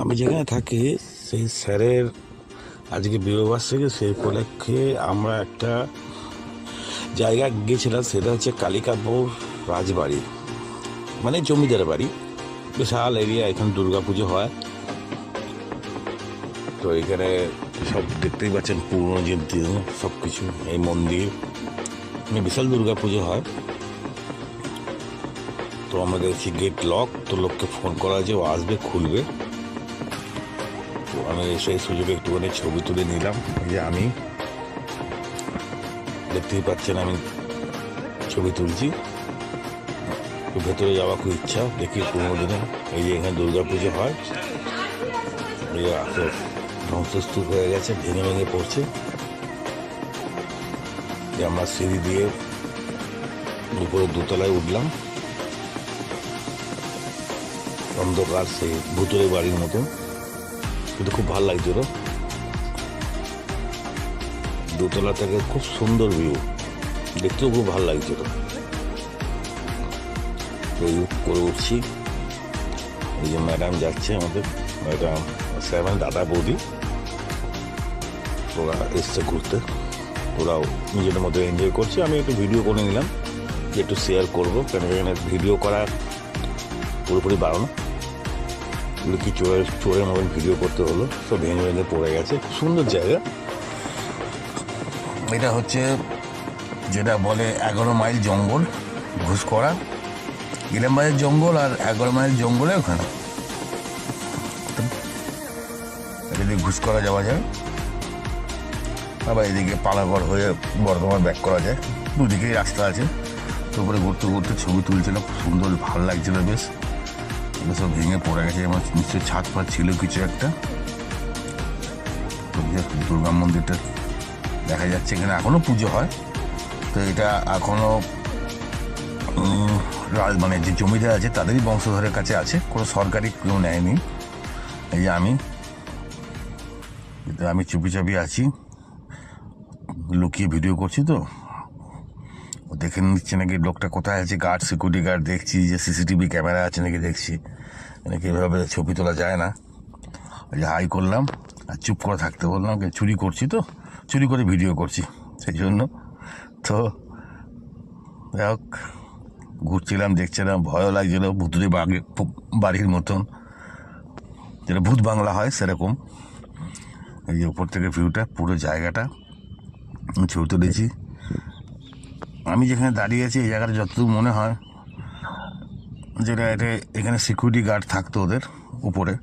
আমি যেখানে থাকি সেই স্যারের আজকে বিবাহবার্ষিকী, সেই উপলক্ষে আমরা একটা জায়গা গিয়েছিলাম। সেটা হচ্ছে কালিকাপুর রাজবাড়ি, মানে জমিদার বাড়ি। বিশাল এরিয়া, এখানে দুর্গা পুজো হয়। তো এখানে সব দেখতেই পাচ্ছেন, পুরনো যে সব কিছু, এই মন্দির, বিশাল দুর্গা পুজো হয়। তো আমরা দেখছি গেট লক, তো লোককে ফোন করা আছে, ও আসবে, খুলবে। তো আমি সেই সুযোগে একটুখানি ছবি তুলে নিলাম। যে আমি দেখতেই পাচ্ছেন আমি ছবি তুলছি। তো ভেতরে যাওয়া খুব ইচ্ছা, দেখি পুরোনো দিনে। এই যে এখানে দুর্গা পুজো হয়, এই ধ্বংসস্তূপ হয়ে গেছে, ভেঙে ভেঙে পড়ছে। যে আমরা সিঁড়ি দিয়ে উপরে দোতলায় উঠলাম, অন্ধকার, সেই ভুতুরে বাড়ির মতন, কিন্তু খুব ভালো লাগছিল। দোতলা থেকে খুব সুন্দর ভিউ, দেখতেও খুব ভালো লাগছিল। তো করে উঠছি, এই যে ম্যাডাম যাচ্ছে, আমাদের ম্যাডাম সেভেন দাদা বৌদি, ওরা এসছে ঘুরতে। ওরাও নিজেদের মতো এনজয় করছে। আমি একটু ভিডিও করে নিলাম, যে একটু শেয়ার করবো, কেন এখানে ভিডিও করা পুরোপুরি বাড়ানো। কি চোরের মতন ভিডিও করতে হলো, সব ভেঙে ভেঙে পড়ে গেছে। খুব সুন্দর জায়গা। এটা হচ্ছে যেটা বলে 11 মাইল জঙ্গল, ঘুষকরা, ইলামবাজার জঙ্গল আর 11 মাইল জঙ্গলে ওখানে। এদিকে ঘুষকরা যাওয়া যায়, আবার এদিকে পালাগড় হয়ে বর্ধমান ব্যাক করা যায়। দুদিকেই রাস্তা আছে। তো উপরে ঘুরতে ঘুরতে ছবি তুলছিলাম, খুব সুন্দর, ভালো লাগছিল বেশ। এগুলো সব ভেঙে পড়ে গেছে, আমার নিশ্চয়ই ছাদ ফাদ ছিল কিছু একটা। দুর্গা মন্দিরটা দেখা যাচ্ছে, এখানে এখনো পুজো হয়। তো এটা এখনো মানে যে জমিদার আছে তাদেরই বংশধরের কাছে আছে, কোনো সরকারি কেউ নেয়নি। এই যে আমি চুপি চাপি আছি, লুকিয়ে ভিডিও করছি। তো ও দেখে নিচ্ছে নাকি লোকটা কোথায় আছে, গার্ড, সিকিউরিটি গার্ড দেখছি, যে সিসিটিভি ক্যামেরা আছে নাকি দেখছি, নাকি এভাবে ছবি তোলা যায় না। ওই যে হাই করলাম আর চুপ করে থাকতে বললাম, চুরি করছি, তো চুরি করে ভিডিও করছি সেই জন্য। তো যাই হোক, ঘুরছিলাম, দেখছিলাম, ভয়ও লাগছিল, ভুতুরে বাড়ির মতন, যেটা ভূত বাংলা হয় সেরকম। এই যে উপর থেকে ভিউটা, পুরো জায়গাটা ছবি তুলেছি। আমি যেখানে দাঁড়িয়ে আছি এই জায়গাটা যতদূর মনে হয়, যেটা এখানে সিকিউরিটি গার্ড থাকতো ওদের উপরে।